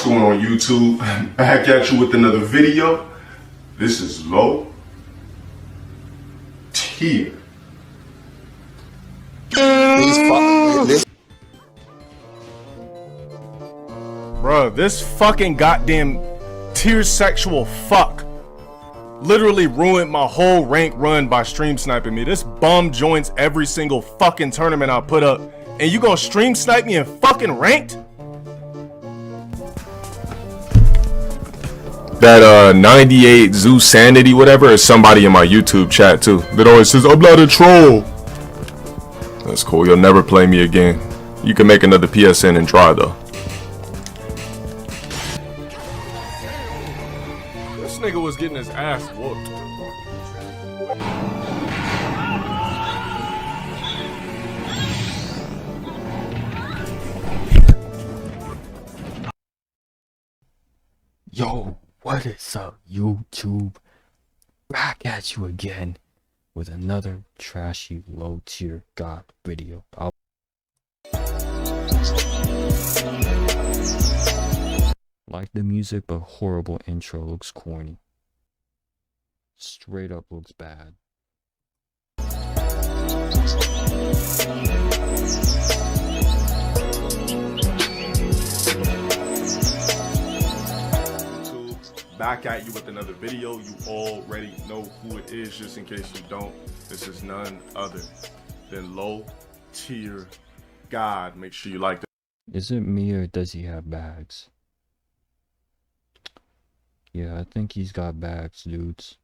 What's going on, YouTube? Back at you with another video. This is Low Tier. Bruh, this fucking goddamn tier sexual fuck literally ruined my whole rank run by stream sniping me. This bum joins every single fucking tournament I put up, and you gonna stream snipe me in fucking ranked? That 98 Zeus Sanity whatever is somebody in my YouTube chat too that always says I'm not a troll. That's cool, you'll never play me again. You can make another PSN and try though. This nigga was getting his ass whooped. Yo, what is up, YouTube? Back at you again with another trashy low tier god video. Like the music, but horrible intro, looks corny. Straight up looks bad. Back at you with another video. You already know who it is, just in case you don't. This is none other than Low Tier God. Make sure you like that. Is it me or does he have bags? Yeah, I think he's got bags, dudes.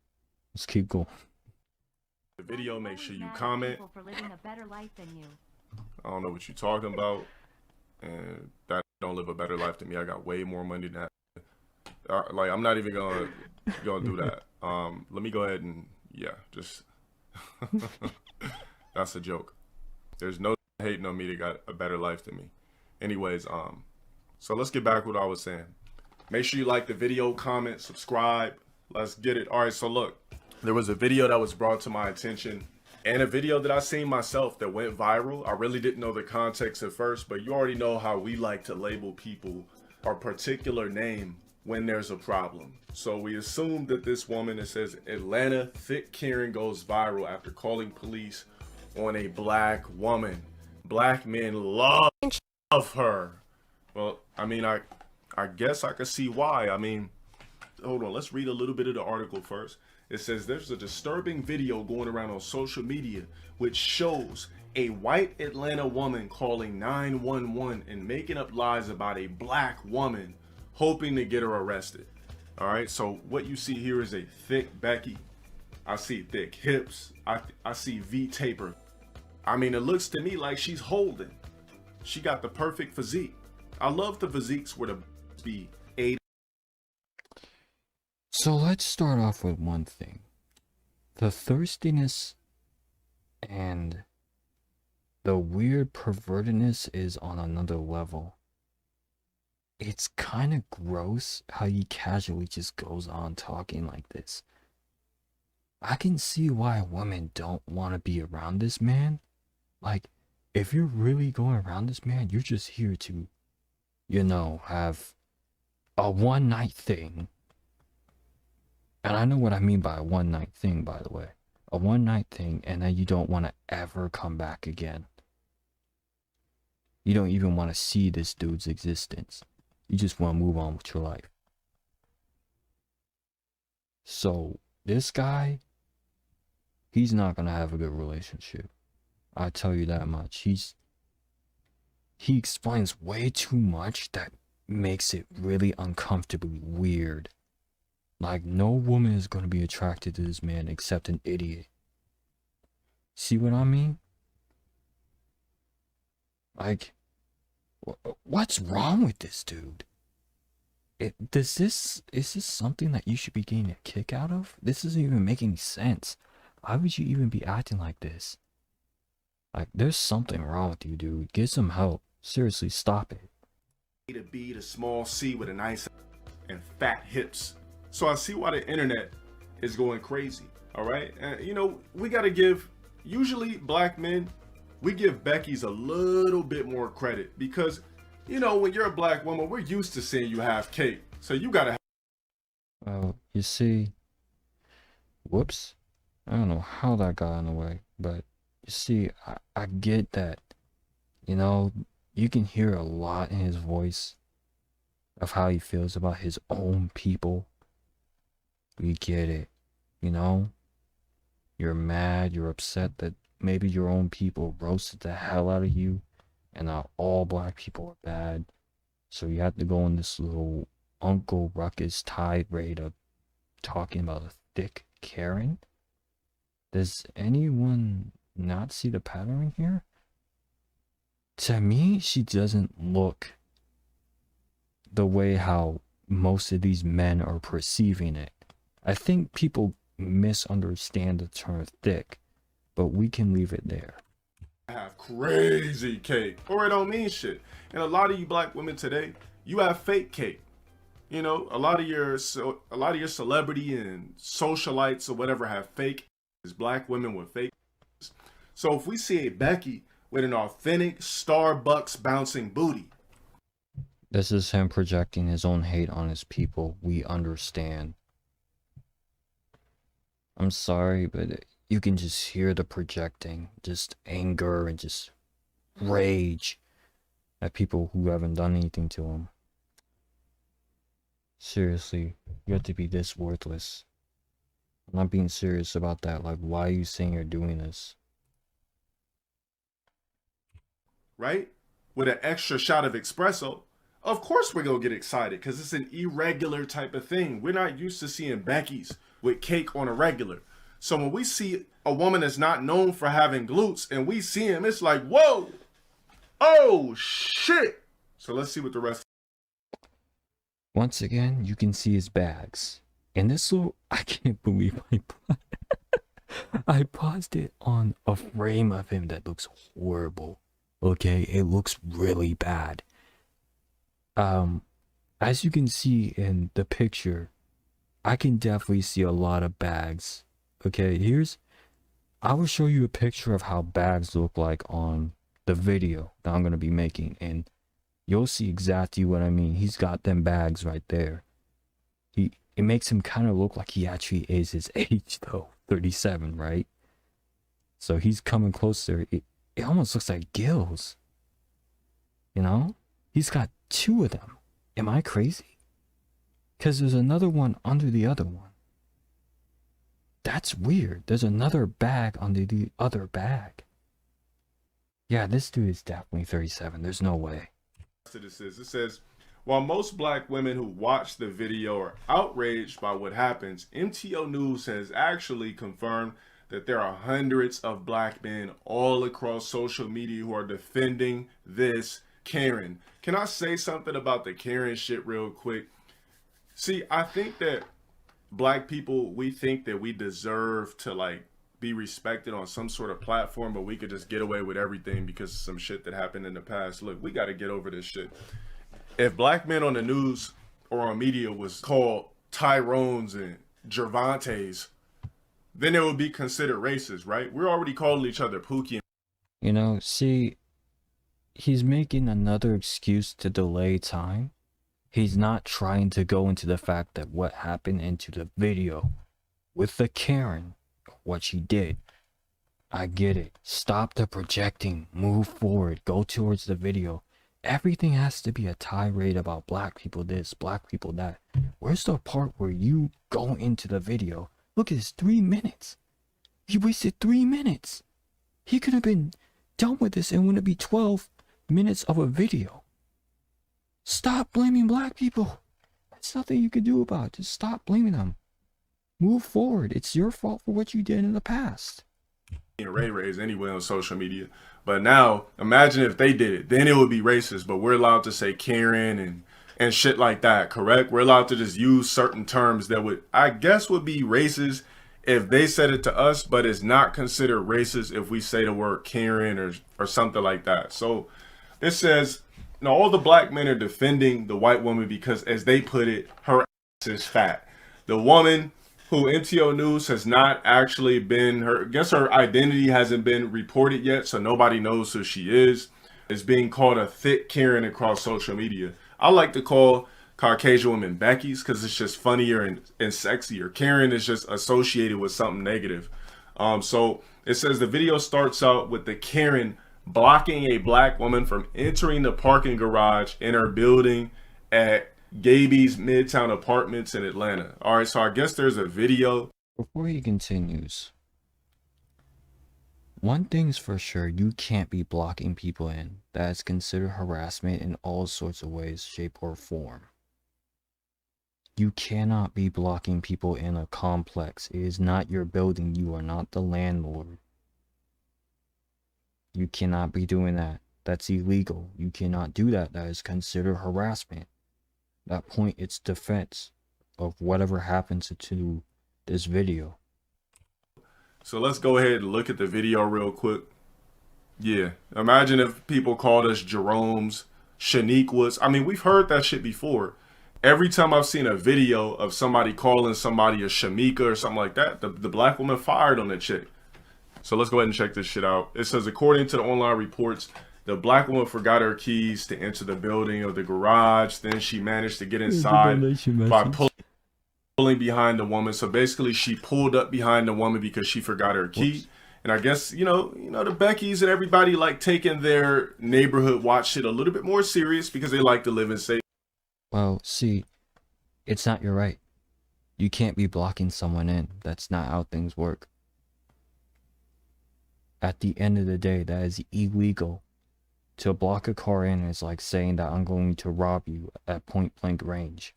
Let's keep going. The video, make sure you comment. I don't know what you're talking about, and that don't live a better life than me. I got way more money than that. Like, I'm not even gonna do that. Let me go ahead and just that's a joke. There's no hating on me that got a better life than me. Anyways, so let's get back to what I was saying. Make sure you like the video, comment, subscribe. Let's get it. All right, so look, there was a video that was brought to my attention and a video that I seen myself that went viral. I really didn't know the context at first, but you already know how we like to label people or particular name when there's a problem. So we assume that this woman, it says Atlanta thick Karen goes viral after calling police on a black woman. Black men love her. Well, I mean, I guess I could see why. I mean, hold on, let's read a little bit of the article first. It says there's a disturbing video going around on social media which shows a white Atlanta woman calling 911 and making up lies about a black woman, hoping to get her arrested. All right, so what you see here is a thick Becky. I see thick hips. I see V taper. I mean, it looks to me like she's holding. She got the perfect physique. I love the physiques where the be 8. So let's start off with one thing. The thirstiness and the weird pervertedness is on another level. It's kind of gross how he casually just goes on talking like this. I can see why women don't want to be around this man. Like, if you're really going around this man, you're just here to, you know, have a one night thing. And I know what I mean by a one night thing, by the way. A one night thing, and then you don't want to ever come back again. You don't even want to see this dude's existence. You just want to move on with your life. So, this guy, he's not going to have a good relationship. I tell you that much. He explains way too much that makes it really uncomfortably weird. Like, no woman is going to be attracted to this man except an idiot. See what I mean? Like, what's wrong with this dude? Is this something that you should be getting a kick out of? This isn't even making sense. Why would you even be acting like this? Like, there's something wrong with you, dude. Get some help. Seriously, stop it. To B to small C with a nice and fat hips. So I see why the internet is going crazy. All right, you know, we gotta give, usually black men, we give Becky's a little bit more credit because You know, when you're a black woman, we're used to seeing you have cake. So you gotta have. Well, you see, whoops. I don't know how that got in the way, but you see, I get that. You know, you can hear a lot in his voice of how he feels about his own people. We get it. You know, you're mad, you're upset that maybe your own people roasted the hell out of you, and not all black people are bad. So you have to go on this little Uncle Ruckus tirade of talking about a thick Karen. Does anyone not see the pattern here? To me, she doesn't look the way how most of these men are perceiving it. I think people misunderstand the term thick, but we can leave it there. Have crazy cake, or it don't mean shit. And a lot of you black women today, you have fake cake. You know, a lot of your celebrity and socialites or whatever have fake. Is black women with fake. So if we see a Becky with an authentic Starbucks bouncing booty, This is him projecting his own hate on his people. We understand. I'm sorry, but you can just hear the projecting, just anger and just rage at people who haven't done anything to him. Seriously, you have to be this worthless. I'm not being serious about that. Like, why are you saying you're doing this? right? With an extra shot of espresso, of course we're gonna get excited because it's an irregular type of thing. We're not used to seeing Becky's with cake on a regular. So when we see a woman that's not known for having glutes and we see him, it's like, whoa, oh shit. So let's see what the rest. Once again, you can see his bags. And this little, I can't believe I paused it on a frame of him that looks horrible. Okay, it looks really bad. As you can see in the picture, I can definitely see a lot of bags. Okay, I will show you a picture of how bags look like on the video that I'm going to be making, and you'll see exactly what I mean. He's got them bags right there. It makes him kind of look like he actually is his age though, 37, right? So he's coming closer. It almost looks like gills. You know? He's got two of them. Am I crazy? Because there's another one under the other one. That's weird. There's another bag under the other bag. Yeah, this dude is definitely 37. There's no way. It says, while most black women who watch the video are outraged by what happens, MTO News has actually confirmed that there are hundreds of black men all across social media who are defending this Karen. Can I say something about the Karen shit real quick? See, I think that black people, we think that we deserve to like be respected on some sort of platform, but we could just get away with everything because of some shit that happened in the past. Look, we got to get over this shit. If black men on the news or on media was called Tyrones and Gervantes, then it would be considered racist, right? We're already calling each other Pookie. You know, see, he's making another excuse to delay time. He's not trying to go into the fact that what happened into the video with the Karen, what she did. I get it. Stop the projecting. Move forward. Go towards the video. Everything has to be a tirade about black people this, black people that. Where's the part where you go into the video? Look, it's 3 minutes. He wasted 3 minutes. He could have been done with this and wouldn't be 12 minutes of a video. Stop blaming black people. There's nothing you can do about it. Just stop blaming them. Move forward. It's your fault for what you did in the past. Ray Rays anyway on social media. But now, imagine if they did it. Then it would be racist. But we're allowed to say Karen and shit like that, correct? We're allowed to just use certain terms that would, I guess, would be racist if they said it to us, but it's not considered racist if we say the word Karen or something like that. So it says, now all the black men are defending the white woman because, as they put it, her ass is fat. The woman who MTO News has not actually been, her identity hasn't been reported yet, so nobody knows who she is. is being called a thick Karen across social media. I like to call Caucasian women Becky's because it's just funnier and sexier. Karen is just associated with something negative. So it says the video starts out with the Karen blocking a black woman from entering the parking garage in her building at Gaby's Midtown Apartments in Atlanta. All right, so I guess there's a video. Before he continues, one thing's for sure, you can't be blocking people in. That is considered harassment in all sorts of ways, shape, or form. You cannot be blocking people in a complex. It is not your building. You are not the landlord. You cannot be doing that. That's illegal. You cannot do that. That is considered harassment. At that point, it's defense of whatever happens to this video. So let's go ahead and look at the video real quick. Yeah, imagine if people called us Jerome's, Shaniquas. I mean, we've heard that shit before. Every time I've seen a video of somebody calling somebody a Shamika or something like that, the black woman fired on the chick. So let's go ahead and check this shit out. It says, according to the online reports, the black woman forgot her keys to enter the building or the garage. Then she managed to get inside by pulling behind the woman. So basically, she pulled up behind the woman because she forgot her key. Whoops. And I guess, you know, the Beckys and everybody like taking their neighborhood watch shit a little bit more serious because they like to live in safe. Well, see, it's not your right. You can't be blocking someone in. That's not how things work. At the end of the day, that is illegal. To block a car in is like saying that I'm going to rob you at point blank range.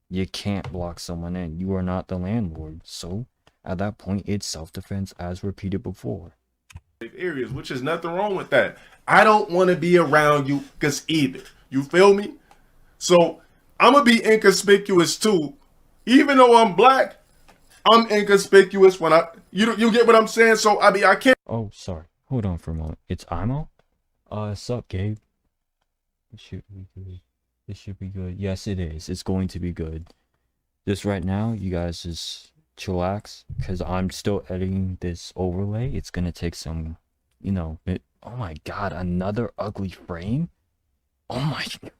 You can't block someone in. You are not the landlord. So, at that point, it's self-defense as repeated before. Areas, which is nothing wrong with that. I don't want to be around you because either. You feel me? So, I'm going to be inconspicuous too. Even though I'm black, I'm inconspicuous when you get what I'm saying? So, I mean, I can't. Oh, sorry. Hold on for a moment. It's Imo? Sup, Gabe? It should be good. It should be good. Yes, it is. It's going to be good. Just right now, you guys just chillax, because I'm still editing this overlay. It's going to take some, oh my god, another ugly frame? Oh my god.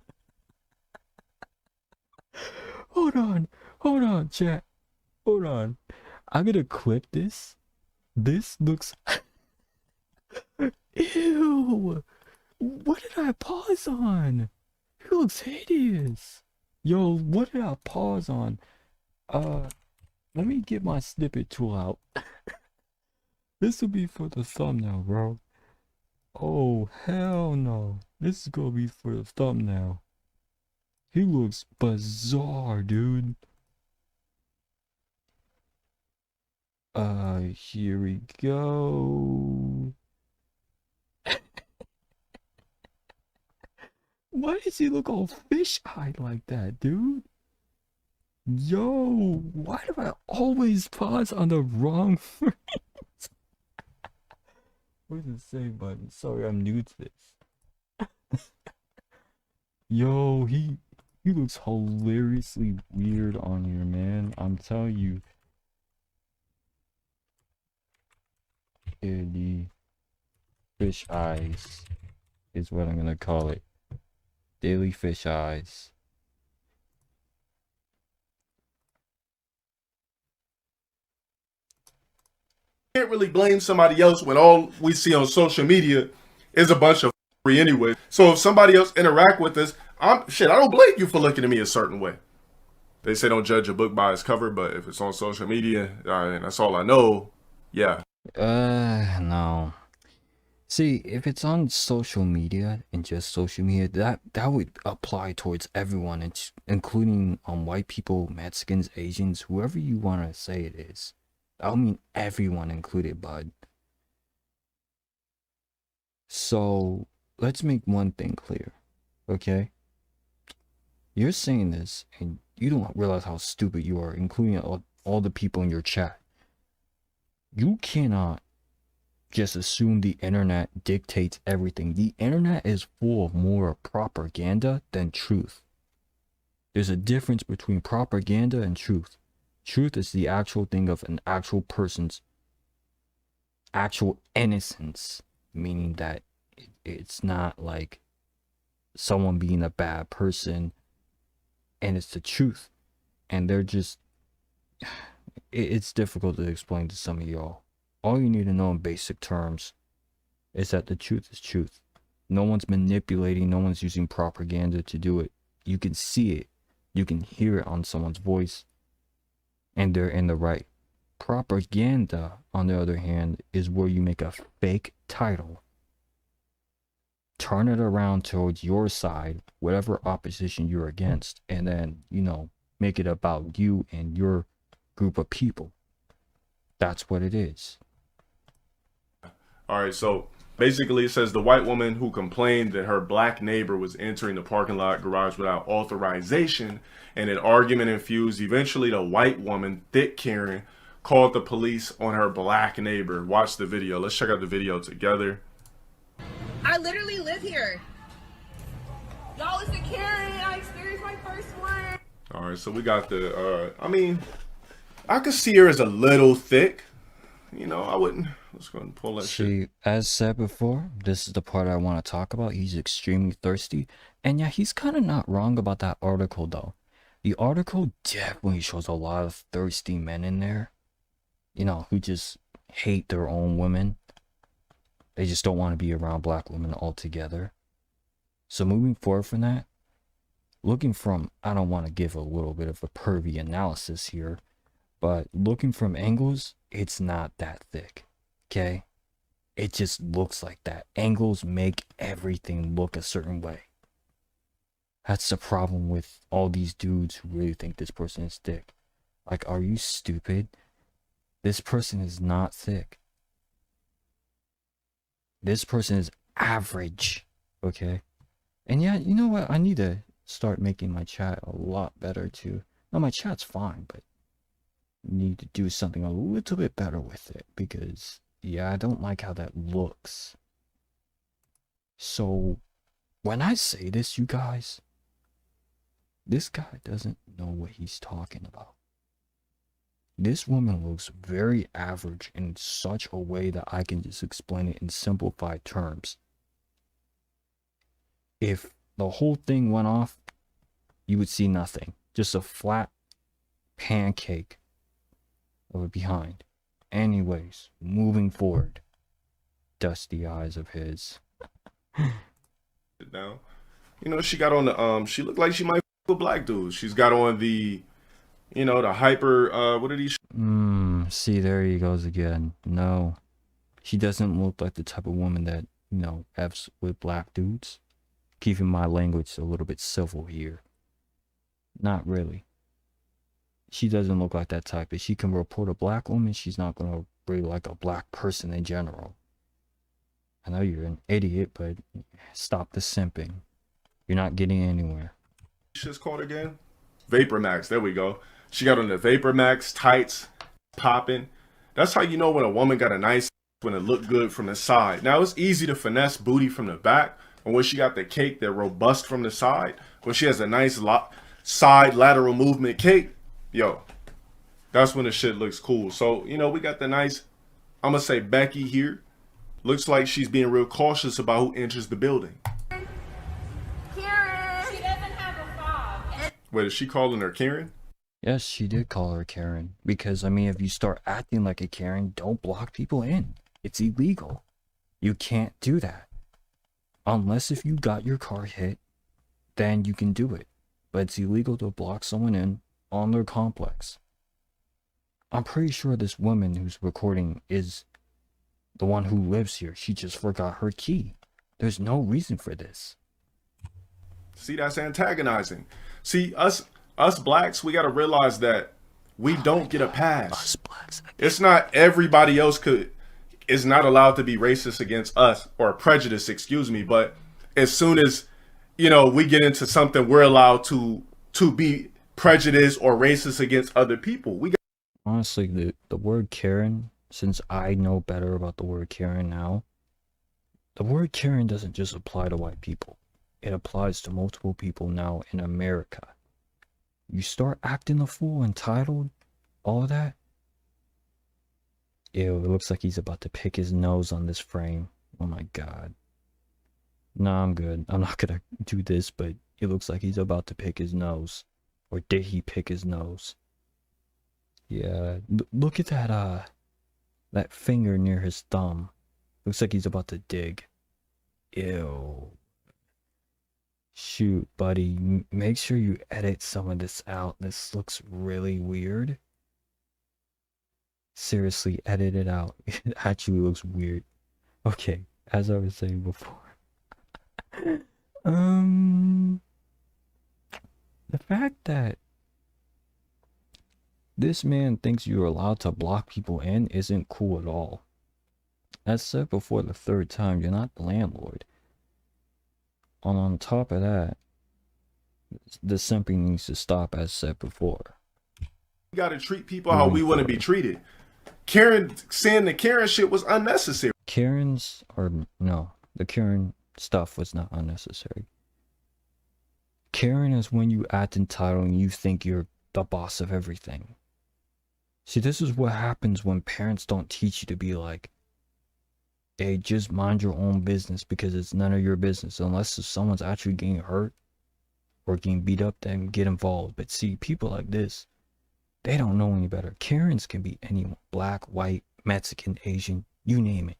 Hold on, chat. Hold on. I'm going to clip this. This looks... Ew! What did I pause on? It looks hideous. Yo, what did I pause on? Let me get my snippet tool out. This will be for the thumbnail, bro. Oh, hell no. This is gonna be for the thumbnail. He looks bizarre, dude. Here we go. Why does he look all fish-eyed like that, dude? Yo, why do I always pause on the wrong frames? Where's the save button? Sorry, I'm new to this. Yo, he looks hilariously weird on here, man. I'm telling you. The fish eyes is what I'm gonna call it. Daily fish eyes. Can't really blame somebody else when all we see on social media is a bunch of free anyway. So if somebody else interact with us, I don't blame you for looking at me a certain way. They say don't judge a book by its cover, but if it's on social media, and that's all I know, yeah. No. See, if it's on social media and just social media, that would apply towards everyone, including white people, Mexicans, Asians, whoever you want to say it is. I mean everyone included, bud. So, let's make one thing clear, okay? You're saying this, and you don't realize how stupid you are, including all the people in your chat. You cannot just assume the internet dictates everything. The internet is full of more propaganda than truth. There's a difference between propaganda and truth. Truth is the actual thing of an actual person's actual innocence, meaning that It's not like someone being a bad person, and it's the truth. And they're just, it's difficult to explain to some of y'all. All you need to know in basic terms is that the truth is truth. No one's manipulating, no one's using propaganda to do it. You can see it, you can hear it on someone's voice, and they're in the right. Propaganda, on the other hand, is where you make a fake title, turn it around towards your side, whatever opposition you're against, and then, you know, make it about you and your group of people. That's what it is. All right, so basically it says the white woman who complained that her black neighbor was entering the parking lot garage without authorization, and an argument infused. Eventually, the white woman, thick Karen, called the police on her black neighbor. Watch the video. Let's check out the video together. I literally live here. Y'all, it's the Karen. I experienced my first one. All right, so we got the, I mean, I could see her as a little thick. You know, I wouldn't. Let's go and pull that shit. See, as said before, this is the part I want to talk about. He's extremely thirsty. And yeah, he's kind of not wrong about that article, though. The article definitely shows a lot of thirsty men in there. You know, who just hate their own women. They just don't want to be around black women altogether. So moving forward from that, looking from, I don't want to give a little bit of a pervy analysis here, but looking from angles, it's not that thick, okay? It just looks like that. Angles make everything look a certain way. That's the problem with all these dudes who really think this person is thick. Like, are you stupid? This person is not thick. This person is average, okay? And yeah, you know what? I need to start making my chat a lot better too. No, my chat's fine, but need to do something a little bit better with it, because yeah, I don't like how that looks. So when I say this, you guys, this guy doesn't know what he's talking about. This woman looks very average in such a way that I can just explain it in simplified terms. If the whole thing went off, you would see nothing. Just a flat pancake of a behind. Anyways, moving forward. Dusty eyes of his. Now, you know, she got on the, she looked like she might f with black dudes. She's got on the, you know, the hyper, what are these? See, there he goes again. No, she doesn't look like the type of woman that, you know, F's with black dudes. Keeping my language a little bit civil here. Not really. She doesn't look like that type. If she can report a black woman, she's not going to really like a black person in general. I know you're an idiot, but stop the simping. You're not getting anywhere. Shit's called again? Vapor Max. There we go. She got on the Vapor Max tights, popping. That's how you know when a woman got a nice, when it looked good from the side. Now it's easy to finesse booty from the back, and when she got the cake, they're robust from the side. When she has a nice side lateral movement cake, yo, that's when the shit looks cool. So, you know, we got the nice, I'm gonna say Becky here. Looks like she's being real cautious about who enters the building. Karen! She doesn't have a fob. Wait, is she calling her Karen? Yes, she did call her Karen. Because, I mean, if you start acting like a Karen, don't block people in. It's illegal. You can't do that. Unless if you got your car hit, then you can do it. But it's illegal to block someone in on their complex. I'm pretty sure this woman who's recording is the one who lives here. She just forgot her key. There's no reason for this. See, that's antagonizing. See, us blacks, we got to realize that we don't get a pass. Us blacks. It's not everybody else is not allowed to be racist against us, or prejudice, excuse me. But as soon as, you know, we get into something, we're allowed to be prejudiced or racist against other people. Honestly, the word Karen, since I know better about the word Karen now, the word Karen doesn't just apply to white people. It applies to multiple people now in America. You start acting a fool, entitled, all of that. Ew, it looks like he's about to pick his nose on this frame. Oh my god. Nah, I'm good. I'm not gonna do this, but it looks like he's about to pick his nose. Or did he pick his nose? Yeah, look at that finger near his thumb. Looks like he's about to dig. Ew. Shoot, buddy, make sure you edit some of this out. This looks really weird. Seriously, edit it out. It actually looks weird. Okay, as I was saying before. The fact that this man thinks you're allowed to block people in isn't cool at all. As said before the third time, you're not the landlord. And on top of that, the simping needs to stop as said before. We gotta treat people how we want to be treated. Karen saying the Karen shit was unnecessary. Karen's, or no, the Karen stuff was not unnecessary. Karen is when you act entitled and you think you're the boss of everything. See, this is what happens when parents don't teach you to be like, hey, just mind your own business because it's none of your business. Unless if someone's actually getting hurt or getting beat up, then get involved. But see, people like this, they don't know any better. Karens can be anyone. Black, white, Mexican, Asian, you name it.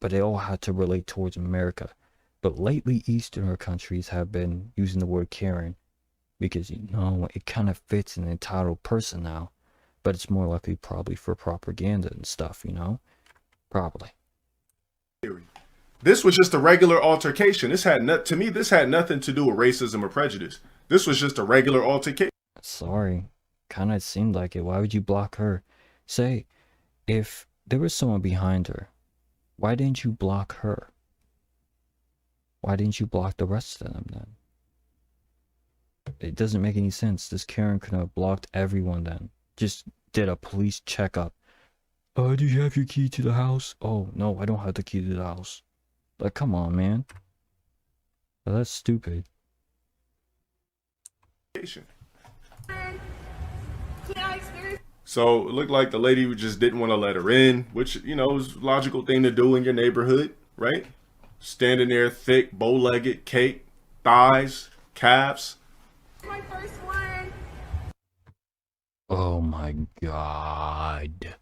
But they all had to relate towards America. But lately, Eastern countries have been using the word Karen because, you know, it kind of fits an entitled person now. But it's more likely probably for propaganda and stuff, you know? Probably. This was just a regular altercation. This had nothing to do with racism or prejudice. This was just a regular altercation. Sorry. Kind of seemed like it. Why would you block her? Say, if there was someone behind her, why didn't you block her? Why didn't you block the rest of them then? It doesn't make any sense. This Karen could have blocked everyone then. Just did a police checkup. Do you have your key to the house? Oh, no, I don't have the key to the house. Like, come on, man. That's stupid. So it looked like the lady just didn't want to let her in, which, you know, is a logical thing to do in your neighborhood, right? Standing there thick, bow-legged, cake, thighs, calves. My first one. Oh my god.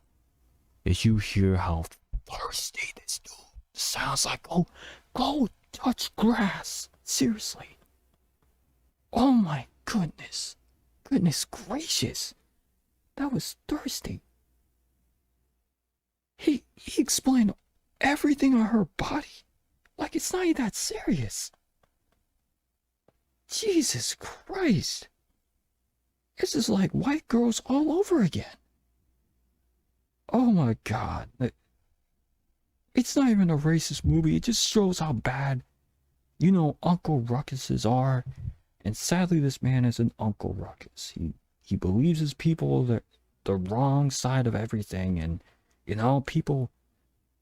Did you hear how thirsty this dude sounds like? Oh, go touch grass. Seriously. Oh my goodness. Goodness gracious. That was thirsty. He explained everything on her body. Like it's not even that serious. Jesus Christ. This is like white girls all over again. Oh my god. It's not even a racist movie. It just shows how bad, you know, Uncle Ruckuses are. And sadly, this man is an Uncle Ruckus. He believes his people are the wrong side of everything. And, you know, people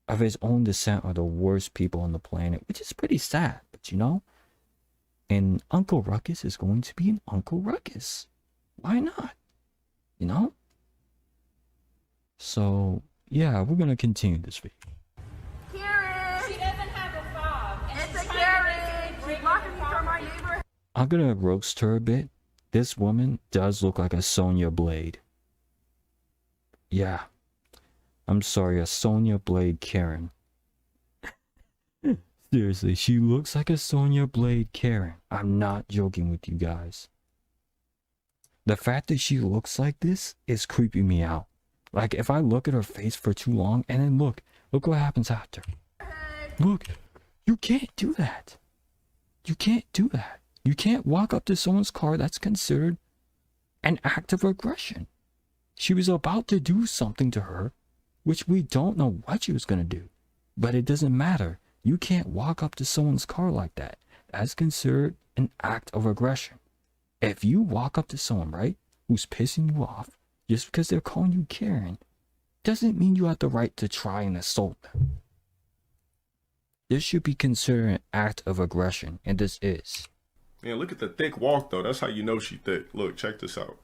of his own descent are the worst people on the planet. Which is pretty sad. But, you know, and Uncle Ruckus is going to be an Uncle Ruckus. Why not? You know? So, yeah, we're going to continue this video. Karen! She doesn't have a fob. It's a Karen! She's blocking me from my neighborhood. I'm going to roast her a bit. This woman does look like a Sonya Blade. Yeah. I'm sorry, a Sonya Blade Karen. Seriously, she looks like a Sonya Blade Karen. I'm not joking with you guys. The fact that she looks like this is creeping me out. Like, if I look at her face for too long, and then look what happens after. Look, you can't do that. You can't do that. You can't walk up to someone's car. That's considered an act of aggression. She was about to do something to her, which we don't know what she was going to do. But it doesn't matter. You can't walk up to someone's car like that. That's considered an act of aggression. If you walk up to someone, right, who's pissing you off, just because they're calling you Karen, doesn't mean you have the right to try and assault them. This should be considered an act of aggression, and this is. Man, look at the thick walk, though. That's how you know she thick. Look, check this out.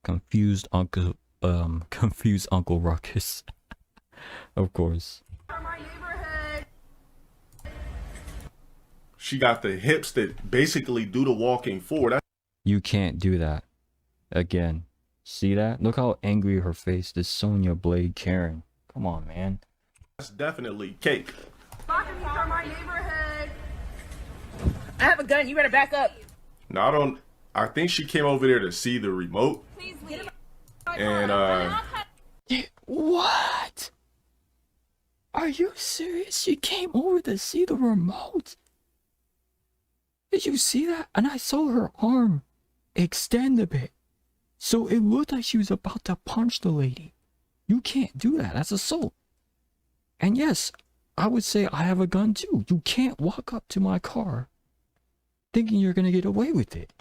Confused Uncle Ruckus. Of course. From my neighborhood. She got the hips that basically do the walking forward. You can't do that. Again. See that? Look how angry her face is. Sonya Blade Karen. Come on, man. That's definitely cake. Blocking me from my neighborhood. I have a gun. You better back up. No, I think she came over there to see the remote. Please leave. And What? Are you serious? She came over to see the remote? Did you see that? And I saw her arm extend a bit. So it looked like she was about to punch the lady. You can't do that. That's assault. And yes, I would say I have a gun too. You can't walk up to my car thinking you're going to get away with it.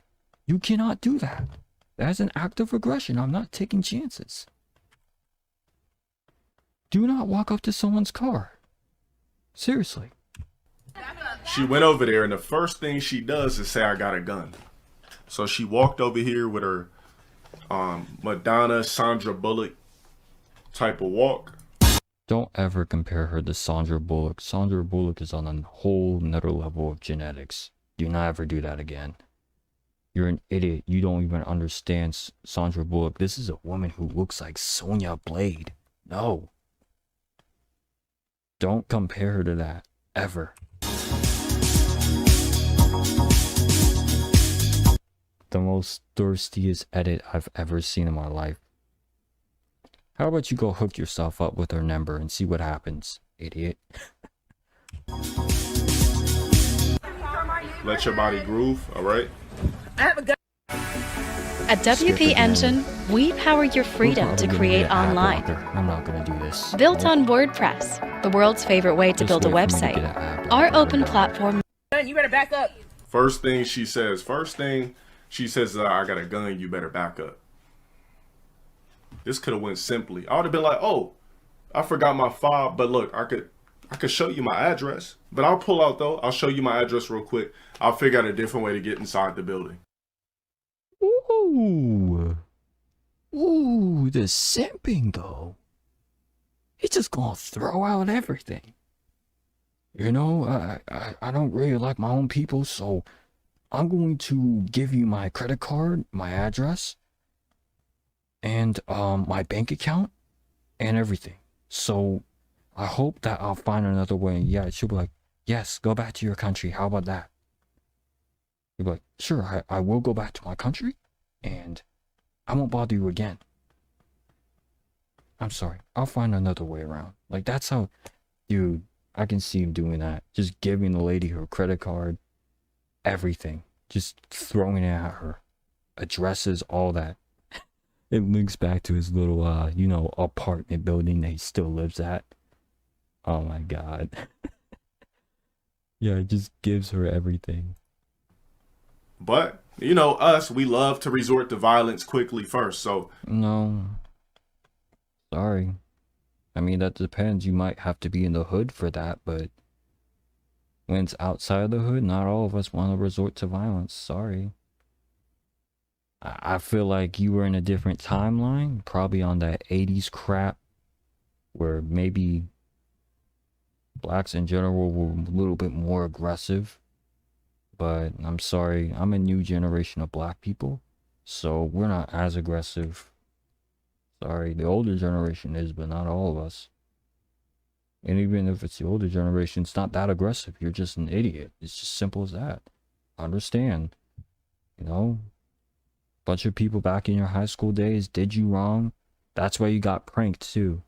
You cannot do that. That's an act of aggression. I'm not taking chances. Do not walk up to someone's car. Seriously. she went over there, and the first thing she does is say, I got a gun. So she walked over here with her Madonna, Sandra Bullock type of walk. Don't ever compare her to Sandra Bullock. Sandra Bullock is on a whole nother level of genetics. Do not ever do that again. You're an idiot. You don't even understand Sandra Bullock. This is a woman who looks like Sonya Blade. No. Don't compare her to that. Ever. The most thirstiest edit I've ever seen in my life. How about you go hook yourself up with her number and see what happens, idiot? Let your body groove, alright? I have a gun. At WP Engine, we power your freedom to create online. I'm not gonna do this. Built on WordPress, the world's favorite way to build a website. Our open platform. You better back up. First thing she says, I got a gun, you better back up. This could have went simply. I would have been like, oh, I forgot my fob, but look, I could show you my address. But I'll pull out though. I'll show you my address real quick. I'll figure out a different way to get inside the building. Ooh. Ooh, the simping though. He's just gonna throw out everything. You know, I don't really like my own people, so I'm going to give you my credit card, my address, and my bank account, and everything. So I hope that I'll find another way. Yeah, she'll be like, yes, go back to your country. How about that? You'll be like, sure, I will go back to my country, and I won't bother you again. I'm sorry. I'll find another way around. Like, that's how, dude, I can see him doing that. Just giving the lady her credit card, everything. Just throwing it at her. Addresses, all that. It links back to his little, you know, apartment building that he still lives at. Oh my god. Yeah, it just gives her everything. But, you know, us, we love to resort to violence quickly first, so. No. Sorry. I mean, that depends. You might have to be in the hood for that, but when it's outside of the hood, not all of us want to resort to violence. Sorry. I feel like you were in a different timeline, probably on that 80s crap, where maybe blacks in general were a little bit more aggressive. But I'm sorry, I'm a new generation of black people, so we're not as aggressive. Sorry, the older generation is, but not all of us. And even if it's the older generation, it's not that aggressive. You're just an idiot. It's just simple as that. Understand. You know? Bunch of people back in your high school days did you wrong. That's why you got pranked too.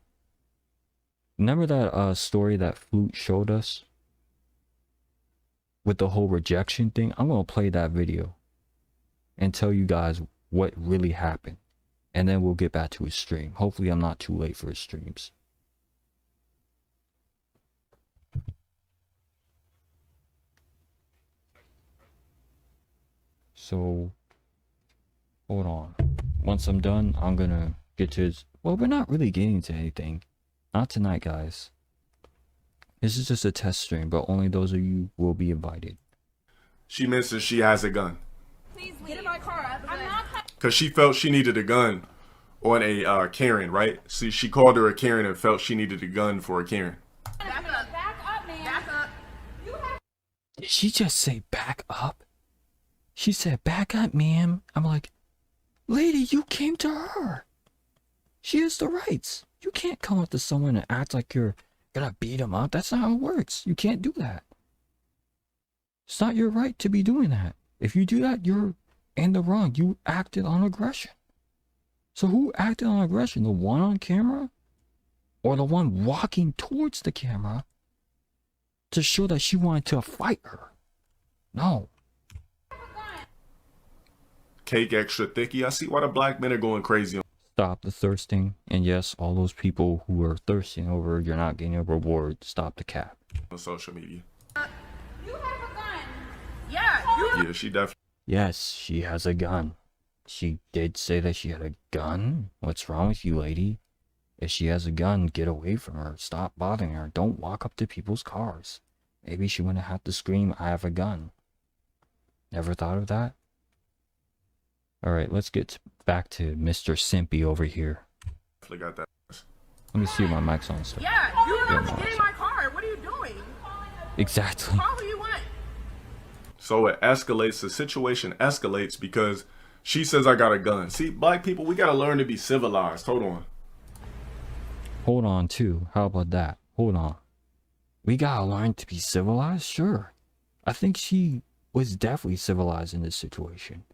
Remember that story that Flute showed us? With the whole rejection thing? I'm going to play that video. And tell you guys what really happened. And then we'll get back to his stream. Hopefully I'm not too late for his streams. So, hold on. Once I'm done, I'm gonna get to his... Well, we're not really getting to anything. Not tonight, guys. This is just a test stream, but only those of you will be invited. She mentions she has a gun. Please get in my car. I have a gun. Because she felt she needed a gun on a Karen, right? See, she called her a Karen and felt she needed a gun for a Karen. Back up. Back up, man. Back up. Did she just say back up? She said, back up, ma'am. I'm like, lady, you came to her. She has the rights. You can't come up to someone and act like you're gonna beat them up. That's not how it works. You can't do that. It's not your right to be doing that. If you do that, you're in the wrong. You acted on aggression. So who acted on aggression? The one on camera? Or the one walking towards the camera to show that she wanted to fight her? No. Cake extra thicky. I see why the black men are going crazy on Stop the thirsting. And yes, all those people who are thirsting over you're not getting a reward, stop the cap. social media. You have a gun. Yeah, Yeah, she definitely. Yes, she has a gun. She did say that she had a gun. What's wrong with you, lady? If she has a gun, get away from her. Stop bothering her. Don't walk up to people's cars. Maybe she wouldn't have to scream, I have a gun. Never thought of that? Alright, let's get back to Mr. Simpy over here. Got that. Let me see if my mic's on still. yeah. You have to get in my car. What are you doing? Exactly. Call who you want. So it escalates. The situation escalates because she says I got a gun. See, black people, we gotta learn to be civilized. Hold on. Hold on, too. How about that? Hold on. We gotta learn to be civilized? Sure. I think she was definitely civilized in this situation.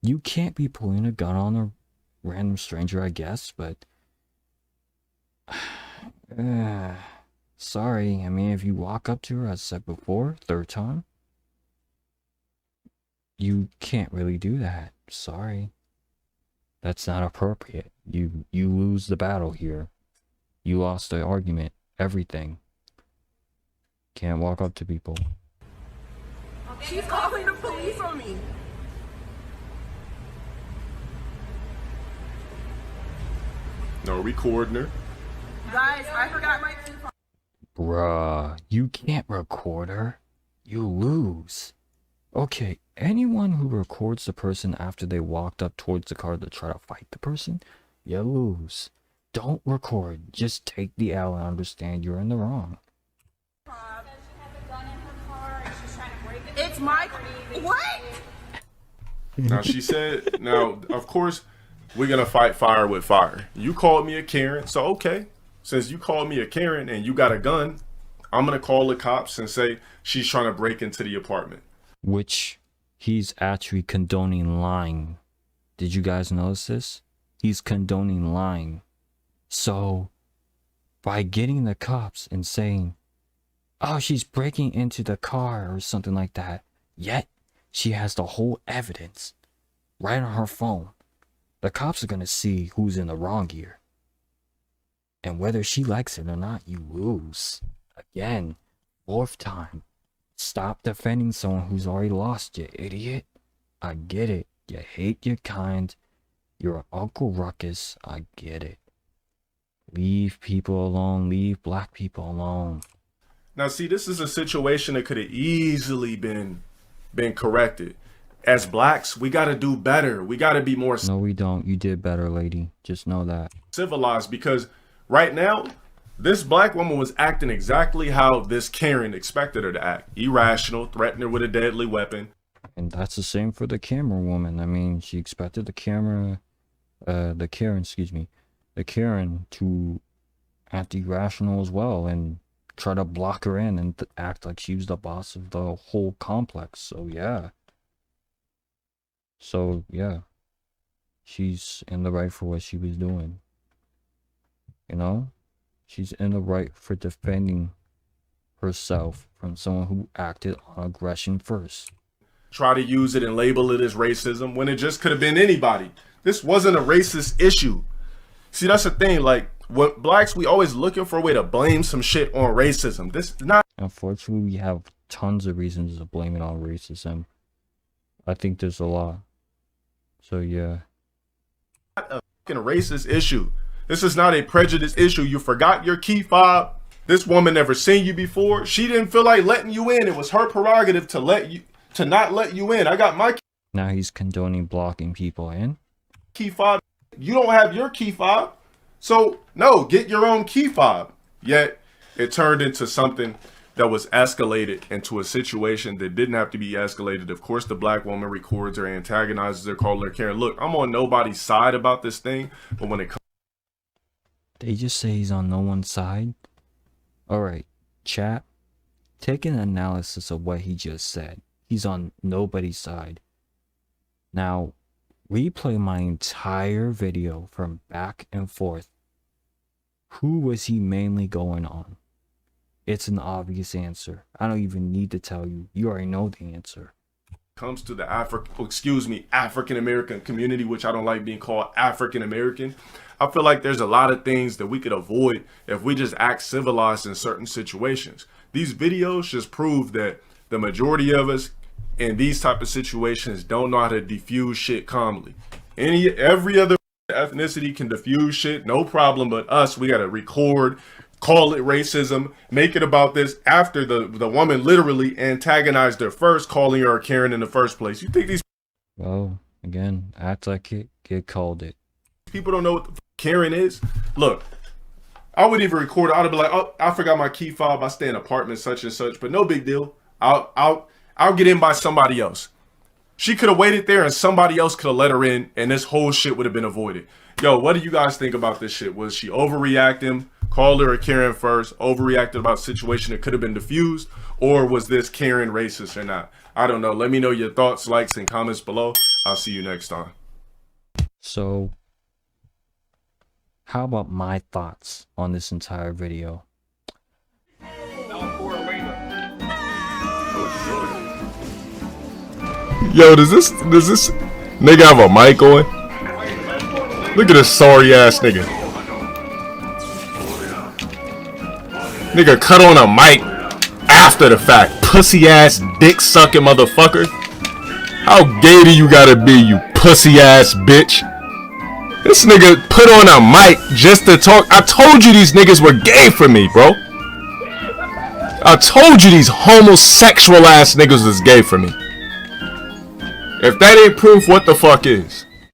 You can't be pulling a gun on a random stranger, I guess, but... sorry, I mean, if you walk up to her, as I said before, third time, you can't really do that. Sorry. That's not appropriate. You lose the battle here. You lost the argument. Everything. Can't walk up to people. She's calling the police on me. No recording her. Guys, I forgot my key fob. Bruh, you can't record her. You lose. Okay, anyone who records the person after they walked up towards the car to try to fight the person, you lose. Don't record. Just take the L and understand you're in the wrong. It's my... What? Now she said, now, of course, we're gonna fight fire with fire. You called me a Karen, so okay. Since you called me a Karen and you got a gun, I'm gonna call the cops and say she's trying to break into the apartment. Which he's actually condoning lying. Did you guys notice this? He's condoning lying. So, by getting the cops and saying, oh, she's breaking into the car or something like that, yet she has the whole evidence right on her phone. The cops are going to see who's in the wrong here. And whether she likes it or not, you lose. Again, fourth time. Stop defending someone who's already lost, you idiot. I get it. You hate your kind. You're Uncle Ruckus. I get it. Leave people alone. Leave black people alone. Now, see, this is a situation that could have easily been corrected. As blacks, we got to do better. We got to be more No, we don't. You did better, lady. Just know that. civilized, because right now, this black woman was acting exactly how this Karen expected her to act. Irrational, threatened her with a deadly weapon. And that's the same for the camera woman. I mean, she expected the Karen to act irrational as well and try to block her in and act like she was the boss of the whole complex. So yeah, she's in the right for what she was doing. You know, she's in the right for defending herself from someone who acted on aggression first. Try to use it and label it as racism when it just could have been anybody. This wasn't a racist issue. See, that's the thing. Like, what blacks, we always looking for a way to blame some shit on racism. This is not. Unfortunately, we have tons of reasons to blame it on racism. I think there's a lot. So yeah. Not a fucking racist issue. This is not a prejudice issue. You forgot your key fob. This woman never seen you before. She didn't feel like letting you in. It was her prerogative to not let you in. I got my Now he's condoning blocking people in. key fob. You don't have your key fob. So no, get your own key fob. Yet it turned into something that was escalated into a situation that didn't have to be escalated. Of course, the black woman records her, antagonizes her, calling her Karen. Look, I'm on nobody's side about this thing, but when it comes, They just say he's on no one's side? Alright, chat, take an analysis of what he just said. He's on nobody's side. Now, replay my entire video from back and forth. Who was he mainly going on? It's an obvious answer. I don't even need to tell you. You already know the answer. comes to the African American community, which I don't like being called African American, I feel like there's a lot of things that we could avoid if we just act civilized in certain situations. These videos just prove that the majority of us in these type of situations don't know how to diffuse shit calmly. Every other ethnicity can diffuse shit, no problem, but us, we gotta record, call it racism, make it about this after the woman literally antagonized her first, calling her a Karen in the first place. You think these Well, again, act like it, get called it. people don't know what the Karen is? Look, I wouldn't even record it. I'd be like, oh, I forgot my key fob. I stay in apartment such and such, but no big deal. I'll get in by somebody else. She could have waited there and somebody else could have let her in and this whole shit would have been avoided. Yo, what do you guys think about this shit? Was she overreacting? Called her a Karen first, overreacted about a situation that could have been diffused? Or was this Karen racist or not? I don't know. Let me know your thoughts, likes, and comments below. I'll see you next time. So, how about my thoughts on this entire video? Yo, does this nigga have a mic on? Look at this sorry ass nigga. Nigga cut on a mic after the fact. Pussy ass dick sucking motherfucker. How gay do you gotta be, you pussy ass bitch? This nigga put on a mic just to talk. I told you these niggas were gay for me, bro. I told you these homosexual ass niggas was gay for me. If that ain't proof, what the fuck is?